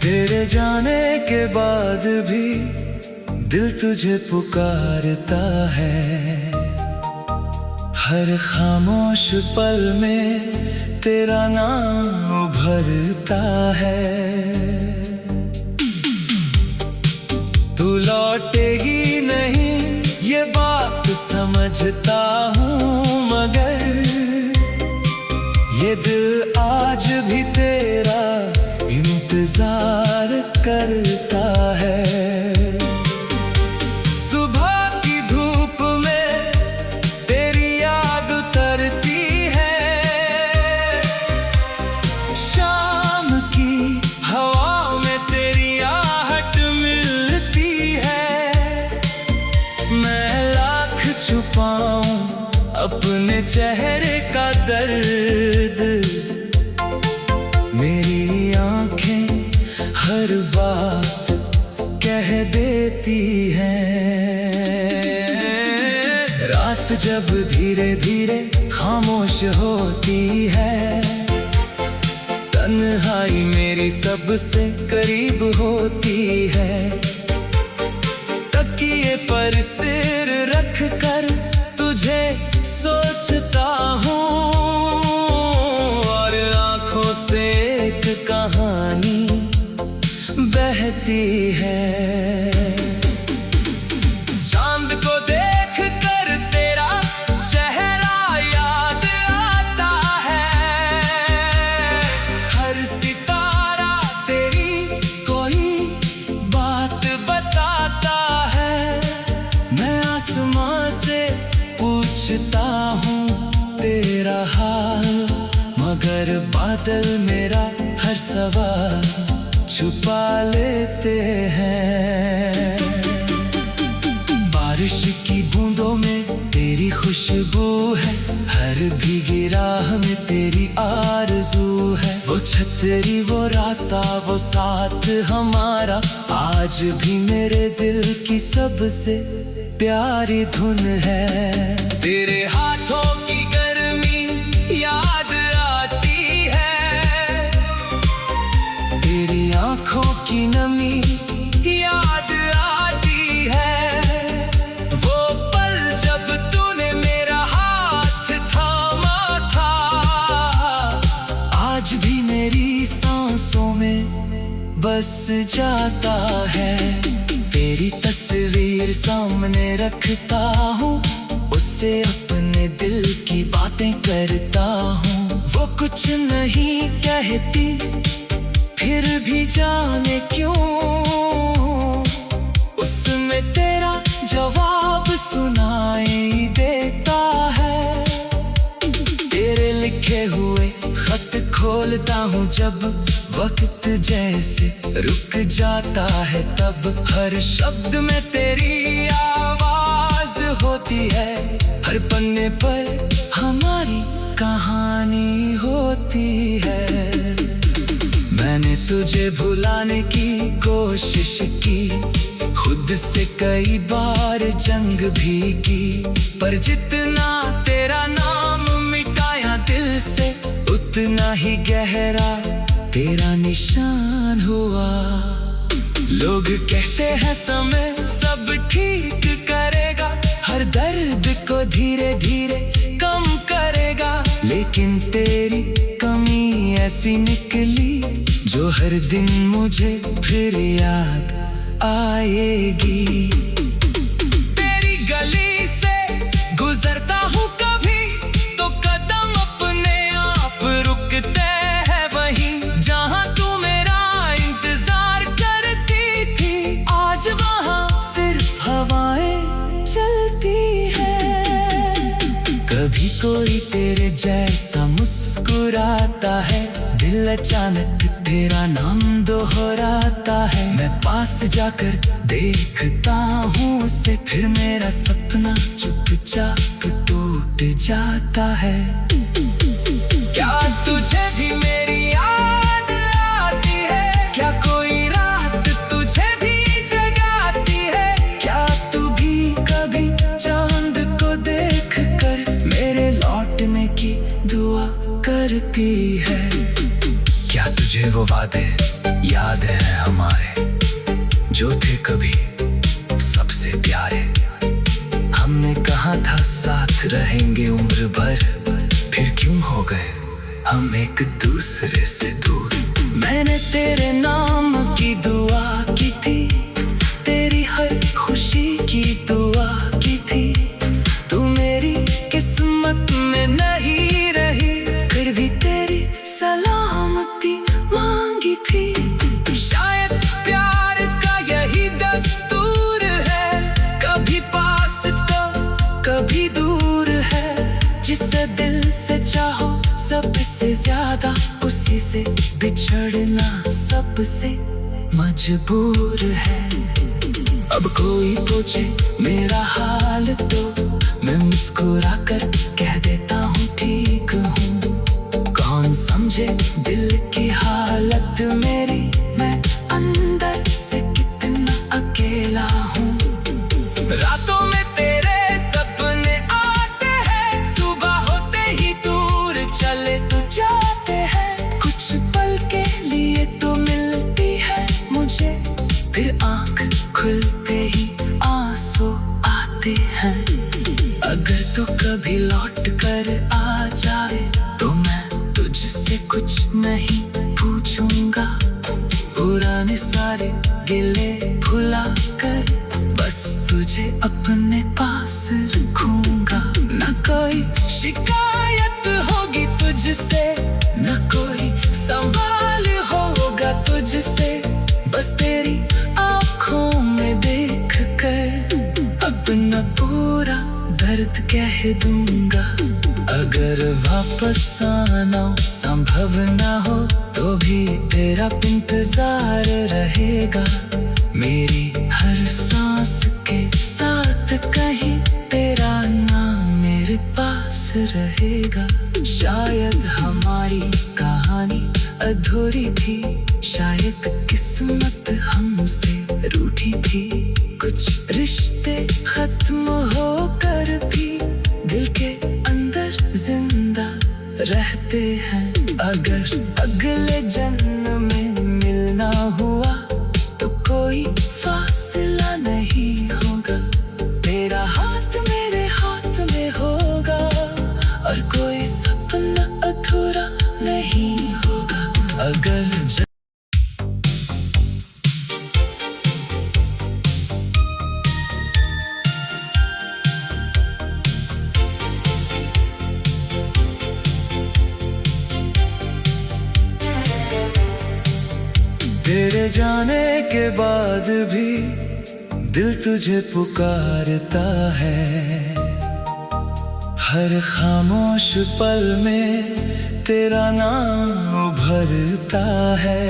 तेरे जाने के बाद भी दिल तुझे पुकारता है। हर खामोश पल में तेरा नाम उभरता है। तू लौटेगी नहीं ये बात समझता हूँ, मगर ये दिल आज भी तेरा इंतजार करता है। सुबह की धूप में तेरी याद उतरती है, शाम की हवा में तेरी आहट मिलती है। मैं लाख छुपाऊं अपने चेहरे का दर्द, मेरी आंखें हर बात कह देती हैं। रात जब धीरे धीरे खामोश होती है, तन्हाई मेरी सबसे करीब होती है। तकिए पर सिर रख कर तुझे सोचता हूँ, और आंखों से एक कहानी बहती है। चांद को देख कर तेरा चेहरा याद आता है। हर सितारा तेरी कोई बात बताता है। मैं आसमां से पूछता हूँ तेरा हाल, मगर बादल मेरा हर सवाल छुपा लेते हैं। बारिश की बूंदों में तेरी खुशबू है, हर भीगी राह में तेरी आरज़ू है। वो छतरी, वो रास्ता, वो साथ हमारा आज भी मेरे दिल की सबसे प्यारी धुन है। तेरे हाथों की गर्मी याद आती है, तेरी आंखों की नमी याद आती है। वो पल जब तूने मेरा हाथ थामा था, आज भी मेरी सांसों में बस जाता है। तेरी तस्वीर सामने रखता हूँ, उससे अपने दिल की बातें करता हूँ। वो कुछ नहीं कहती फिर भी जाने क्यों, उसमें तेरा जवाब सुनाई देता है। तेरे लिखे हुए खत खोलता हूँ जब वक्त जैसे रुक जाता है, तब हर शब्द में तेरी आवाज होती है। हर पन्ने पर हमारी कहानी होती है। मैंने तुझे भुलाने की कोशिश की, खुद से कई बार जंग भी की, पर जितना तेरा नाम मिटाया दिल से, उतना ही गहरा तेरा निशान हुआ। लोग कहते हैं समय सब ठीक करेगा, हर दर्द को धीरे धीरे कम करेगा, लेकिन तेरी कमी ऐसी निकली जो हर दिन मुझे फिर याद आएगी। तेरी गली से गुजरता हूँ कभी तो कदम अपने आप रुकते हैं, वहीं जहाँ तू मेरा इंतजार करती थी, आज वहाँ सिर्फ हवाएं चलती हैं। कभी कोई तेरे जैसा मुस्कुराता है, दिल अचानक तेरा नाम दोहराता है। मैं पास जाकर देखता हूँ उसे, फिर मेरा सपना चुपचाप टूट जाता है। क्या तुझे भी मेरी याद आती है? क्या कोई रात तुझे भी जगाती है? क्या तू भी कभी चांद को देख कर मेरे लौटने की दुआ करती है? क्या तुझे तुझे वो वादे याद है हमारे, जो थे कभी सबसे प्यारे। हमने कहा था साथ रहेंगे उम्र भर, फिर क्यों हो गए हम एक दूसरे से दूर। मैंने तेरे नाम की दुआ की थी, तेरी हर खुशी की दुआ की थी। तू मेरी किस्मत में नहीं रही, फिर भी तेरी सलामती मांगी थी। शायद प्यार का यही दस्तूर है, कभी पास तो कभी दूर है। जिसे दिल से चाहो सबसे ज्यादा, उसी से बिछड़ना सबसे मजबूर है। अब कोई पूछे मेरा हाल तो मैं मुस्कुरा कर कह देता हूँ ठीक हूँ। कौन समझे दिल की हालत मेरी, मैं अंदर से कितना अकेला हूँ। रातों में तेरे सपने आते हैं, सुबह होते ही दूर चले तो जाते हैं। कुछ पल के लिए तो मिलती है मुझे, फिर आँख खुलते ही आंसू आते हैं। अगर तू कभी लौट कर आ जाए तो मैं तुझसे कुछ नहीं पूछूंगा। पुराने सारे गिले भुला कर बस तुझे अपने पास रखूंगा। न कोई शिकायत होगी तुझसे, न कोई सवाल होगा तुझसे। बस तेरी आँखों में देख कर अपना पूरा दर्द कह दूंगा। अगर वापस आना संभव ना हो तो भी तेरा इंतजार रहेगा। मेरी हर सांस के साथ कहीं तेरा नाम मेरे पास रहेगा। शायद हमारी कहानी अधूरी थी, शायद किस्मत हमसे रूठी थी। कुछ रिश्ते खत्म होकर भी दिल के अंदर जिंदा रहते हैं। अगर अगले जन्म में मिलना हुआ तो कोई फासला नहीं होगा। तेरा हाथ मेरे हाथ में होगा और कोई सपना अधूरा नहीं होगा। अगर तेरे जाने के बाद भी दिल तुझे पुकारता है। हर खामोश पल में तेरा नाम उभरता है।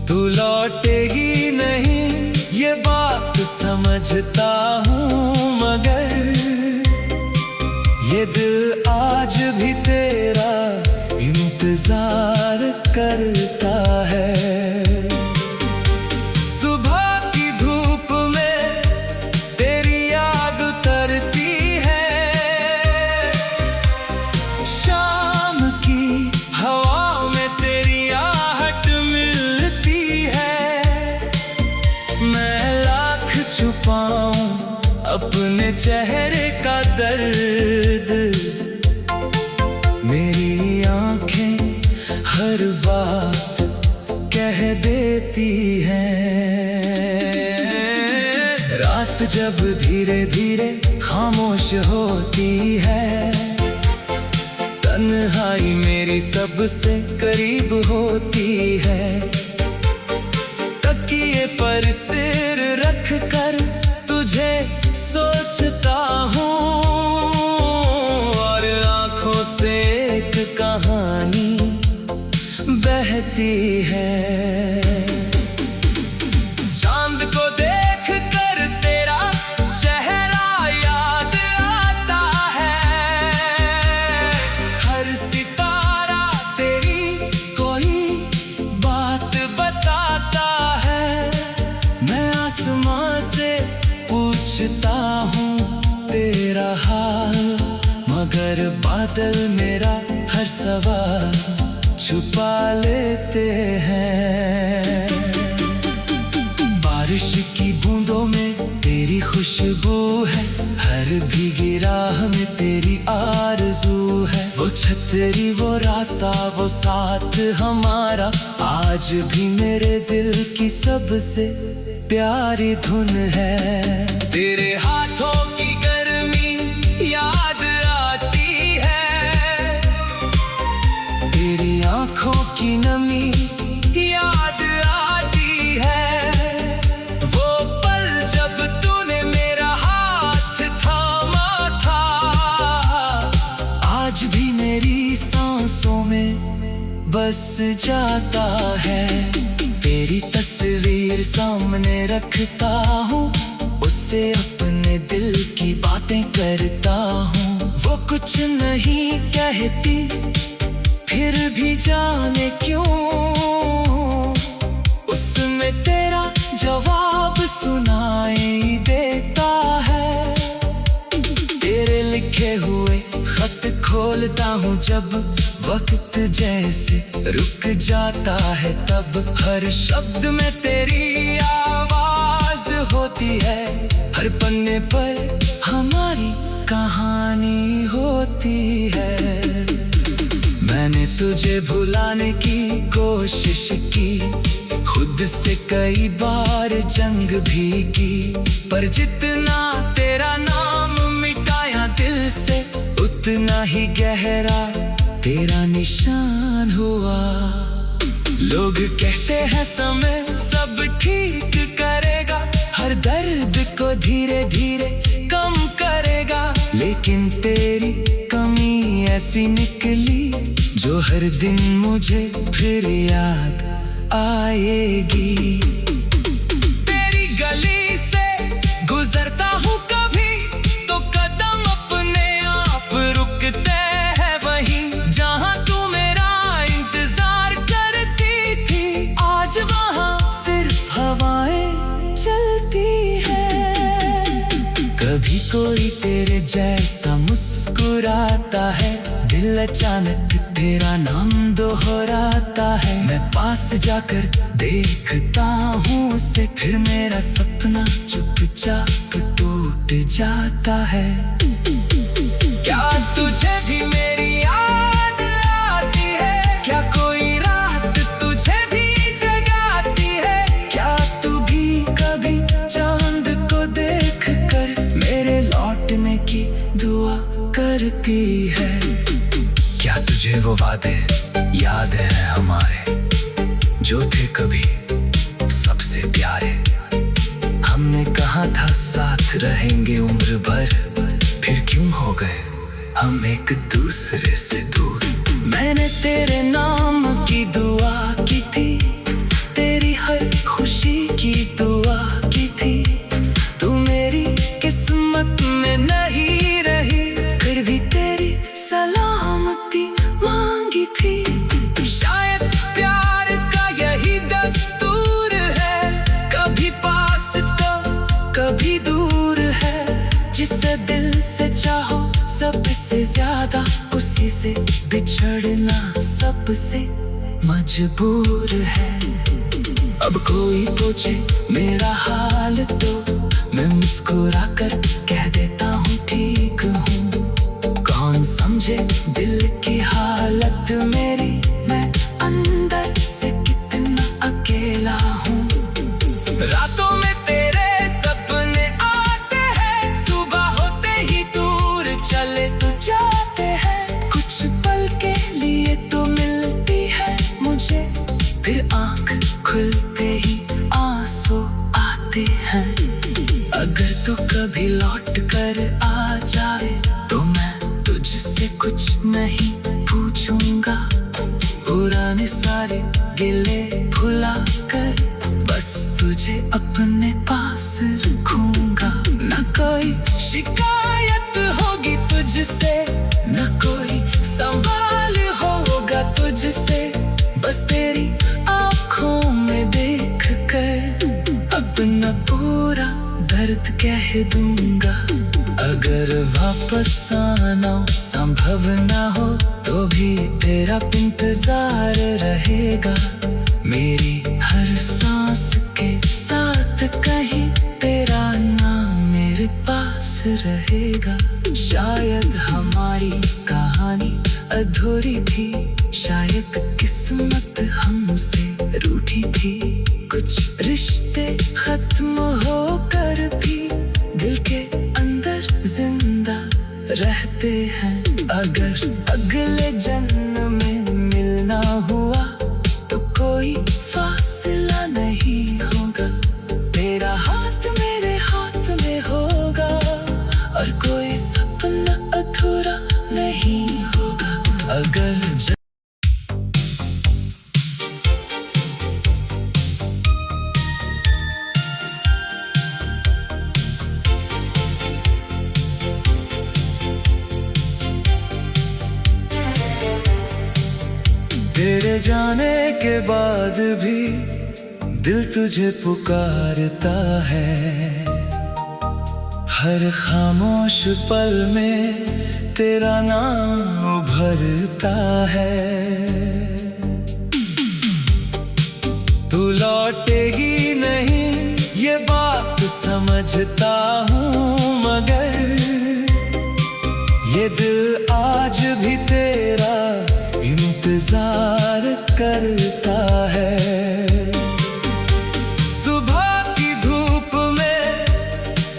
तू लौटेगी नहीं ये बात समझता हूँ, मगर ये दिल आज भी तेरा इंतजार करता है। सुबह की धूप में तेरी याद उतरती है, शाम की हवा में तेरी आहट मिलती है। मैं लाख छुपाऊं अपने चेहरे का दर्द, मेरी आंखें हर बात कह देती हैं। रात जब धीरे धीरे खामोश होती है, तन्हाई मेरी सबसे करीब होती है। तकिए पर सिर रख कर तुझे सोचता हूँ और आँखों से एक कहानी बहती है। चांद को देख कर तेरा चेहरा याद आता है। हर सितारा तेरी कोई बात बताता है। मैं आसमां से पूछता हूँ तेरा हाल, मगर बादल मेरा हर सवाल छुपा लेते हैं। बारिश की बूंदों में तेरी खुशबू है, हर भीगी राह में तेरी आरज़ू है। वो छतरी, वो रास्ता, वो साथ हमारा आज भी मेरे दिल की सबसे प्यारी धुन है। तेरे हाथों की गर्मी याद आती है, तेरी आंखों की नमी याद आती है। वो पल जब तूने मेरा हाथ थामा था, आज भी मेरी सांसों में बस जाता है। तेरी तस्वीर सामने रखता हूँ, उससे अपने दिल की बातें करता हूँ। वो कुछ नहीं कहती, फिर भी जाने क्यों उसमें तेरा जवाब सुनाई देता है। तेरे लिखे हुए खत खोलता हूँ जब वक्त जैसे रुक जाता है, तब हर शब्द में तेरी आवाज होती है। हर पन्ने पर हमारी कहानी होती है। मैंने तुझे भुलाने की कोशिश की, खुद से कई बार जंग भी की, पर जितना तेरा नाम मिटाया दिल से, उतना ही गहरा तेरा निशान हुआ। लोग कहते हैं समय सब ठीक करेगा, हर दर्द को धीरे धीरे कम करेगा, लेकिन तेरी कमी ऐसी निकली जो हर दिन मुझे फिर याद आएगी। तेरी गली से गुजरता हूँ कभी तो कदम अपने आप रुकते हैं, वहीं जहाँ तू मेरा इंतजार करती थी, आज वहाँ सिर्फ हवाएं चलती है। कभी कोई तेरे जैसा मुस्कुराता है, दिल अचानक तेरा नाम दोहराता है। मैं पास जाकर देखता हूँ उसे, फिर मेरा सपना चुपचाप टूट जाता है। क्या तुझे भी मेरी याद आती है? क्या कोई रात तुझे भी जगाती है? क्या तू भी कभी चांद को देख कर मेरे लौटने की दुआ करती है? क्या तुझे वो वादे याद है हमारे, जो थे कभी सबसे प्यारे? हमने कहा था साथ रहेंगे उम्र भर, फिर क्यों हो गए हम एक दूसरे से दूर? मैंने तेरे नाम की दुआ की थी, तेरी हर खुशी की दुआ की थी। तू मेरी किस्मत में नहीं रही, फिर भी तेरी सलामती मांगी थी। शायद प्यार का यही दस्तूर है, कभी पास तो कभी दूर है। जिसे दिल से चाहो सबसे ज्यादा, उसी से बिछड़ना सबसे मजबूर है। अब कोई पूछे मेरा हाल तो मैं मुस्कुरा कर कह देता हूँ ठीक हूँ। कौन समझे दिल की हालत मेरी, मैं अंदर से कितना अकेला हूँ। रातों में तेरे सपने आते हैं, सुबह होते ही दूर चले तो जाते हैं। कुछ पल के लिए तो मिलती है मुझे, फिर आँख खुलते ही आंसू आते हैं। अगर तू कभी लौट कर आ जाए तो मैं तुझसे कुछ नहीं पूछूंगा। पुराने सारे गिले भुला कर बस तुझे अपने पास रखूंगा। न कोई शिकायत होगी तुझसे, न कोई सवाल होगा तुझसे, बस तेरी आँखों में देख कर अपना पूरा दर्द कह दूंगा। अगर वापस आना संभव ना हो तो भी तेरा इंतजार रहेगा। मेरी हर सांस के साथ कहीं तेरा नाम मेरे पास रहेगा। शायद हमारी कहानी अधूरी थी, शायद किस्मत हमसे रूठी थी। कुछ रिश्ते खत्म होकर भी दिल के अंदर जिंदा रहते हैं। अगर अगले जन्म में मिलना हुआ तो कोई फासला नहीं होगा। तेरा हाथ मेरे हाथ में होगा और कोई सपना अधूरा नहीं होगा। अगर तेरे जाने के बाद भी दिल तुझे पुकारता है। हर खामोश पल में तेरा नाम उभरता है। तू लौटेगी नहीं ये बात समझता हूँ, मगर ये दिल आज भी तेरा इंतजार करता है। सुबह की धूप में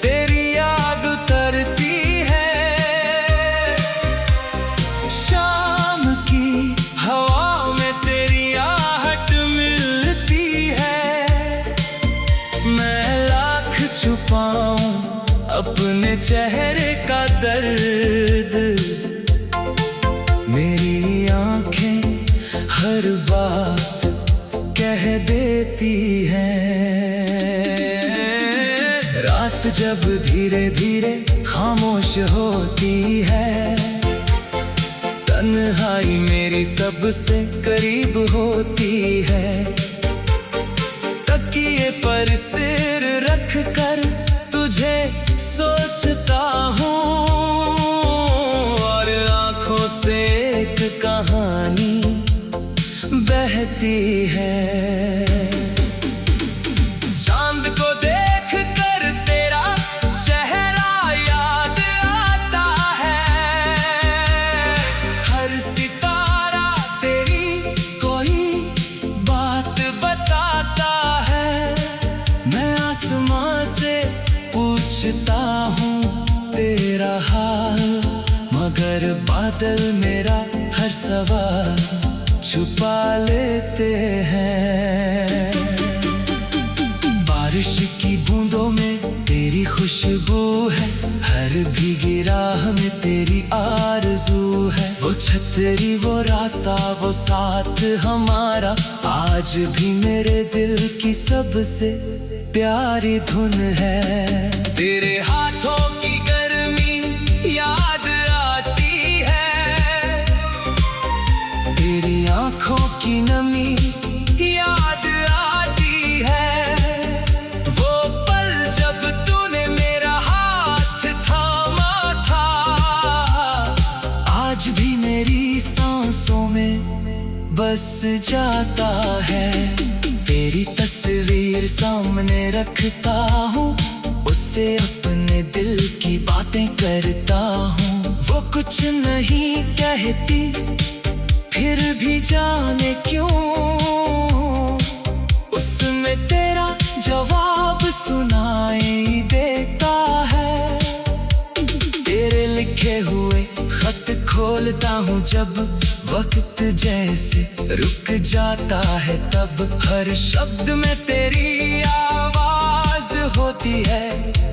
तेरी याद उतरती है। शाम की हवा में तेरी आहट मिलती है। मैं लाख छुपाऊं अपने चेहरे का दर्द, मेरी आंखें हर बात कह देती हैं। रात जब धीरे धीरे खामोश होती है, तन्हाई मेरी सबसे करीब होती है। तकिए पर सिर रख कर तुझे सोचता हूँ और आंखों से एक कहानी बहती है। चांद को देख कर तेरा चेहरा याद आता है। हर सितारा तेरी कोई बात बताता है। मैं आसमां से पूछता हूँ तेरा हाल, मगर बादल मेरा हर सवाल छुपा लेते हैं। बारिश की बूंदों में तेरी खुशबू है, हर भीगी राह में तेरी आरज़ू है। वो छतरी, वो रास्ता, वो साथ हमारा आज भी मेरे दिल की सबसे प्यारी धुन है। तेरे हाथों की गर्मी याद आती है, तेरी आंखों की नमी याद आती है। वो पल जब तूने मेरा हाथ थामा था, आज भी मेरी सांसों में बस जाता है। तेरी तस्वीर सामने रखता हूँ, उससे अपने दिल की बातें करता हूँ। वो कुछ नहीं कहती फिर भी जाने क्यों, उसमें तेरा जवाब सुनाई देता है। तेरे लिखे हुए खत खोलता हूँ जब वक्त जैसे रुक जाता है, तब हर शब्द में तेरी आवाज होती है।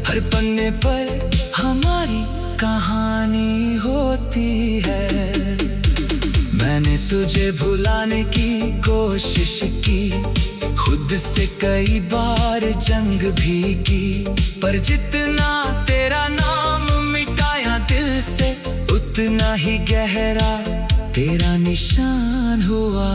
हर पन्ने पर हमारी कहानी होती है। मैंने तुझे भुलाने की कोशिश की, खुद से कई बार जंग भी की, पर जितना तेरा नाम मिटाया दिल से, उतना ही गहरा तेरा निशान हुआ।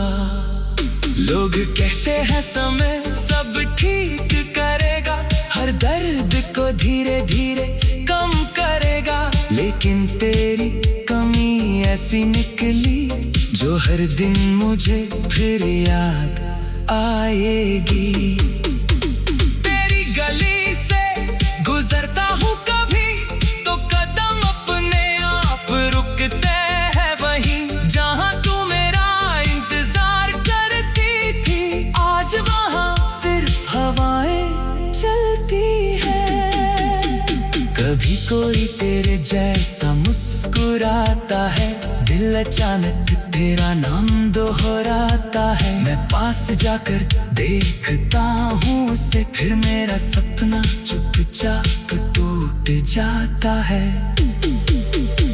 लोग कहते हैं समय सब ठीक करेगा, हर दर्द को धीरे धीरे कम करेगा। लेकिन तेरी कमी ऐसी निकली जो हर दिन मुझे फिर याद आएगी। तेरी गली से गुजरता हूँ कभी तो कदम अपने आप रुकते हैं वहीं जहाँ तू मेरा इंतजार करती थी। आज वहाँ सिर्फ हवाएं चलती है। कभी कोई तेरे जैसा मुस्कुराता है, दिल अचानक तेरा नाम दोहराता है। मैं पास जाकर देखता हूँ उसे, फिर मेरा सपना चुपचाप टूट जाता है।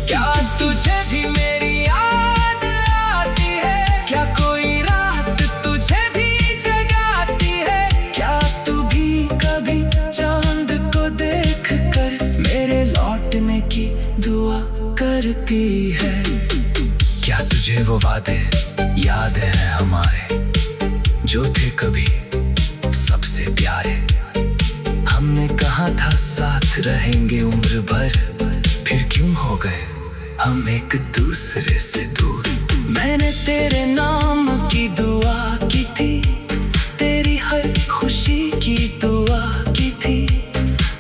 क्या तुझे भी मेरी याद आती है? क्या कोई रात तुझे भी जगाती है? क्या तू भी कभी चांद को देख कर मेरे लौटने की दुआ करती है? क्या तुझे वो वादे याद है हमारे, जो थे कभी सबसे प्यारे? हमने कहा था साथ रहेंगे उम्र भर, फिर क्यों हो गए हम एक दूसरे से दूर? मैंने तेरे नाम की दुआ की थी, तेरी हर खुशी की दुआ की थी।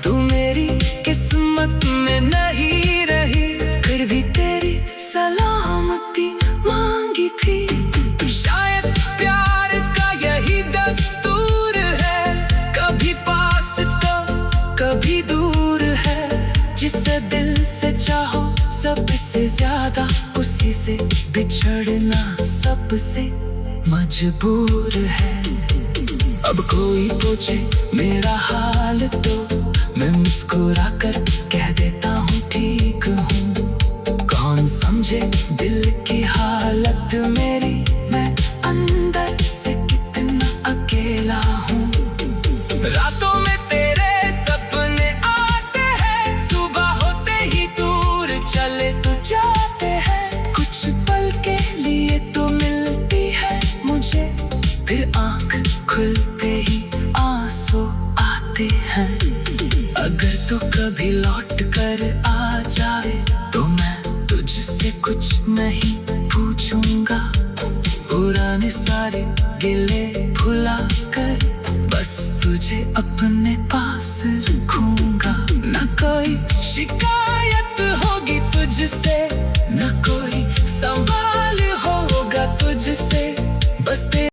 तू मेरी किस्मत में नहीं रही, फिर भी तेरी सलामती मांगी थी। शायद प्यार का यही दस्तूर है, कभी पास तो कभी दूर है। जिसे दिल से चाहो सबसे ज्यादा, उसी से बिछड़ना सबसे मजबूर है। अब कोई पूछे मेरा हाल तो मैं मुस्कुरा कर कह देता हूँ ठीक हूँ। कौन समझे दिल की हालत मेरी, मैं अंदर से कितना अकेला हूँ। रातों में तेरे सपने आते हैं, सुबह होते ही दूर चले तो जाते हैं। कुछ पल के लिए तो मिलती है मुझे, फिर आँख खुलते ही आंसू आते हैं। अगर तू कभी लौट कर आ जाए तो मैं तुझसे कुछ नहीं पूछूंगा। पुराने सारे गिले भुला कर बस तुझे अपने पास रखूंगा। न कोई शिकायत होगी तुझसे, न कोई सवाल होगा तुझसे, बस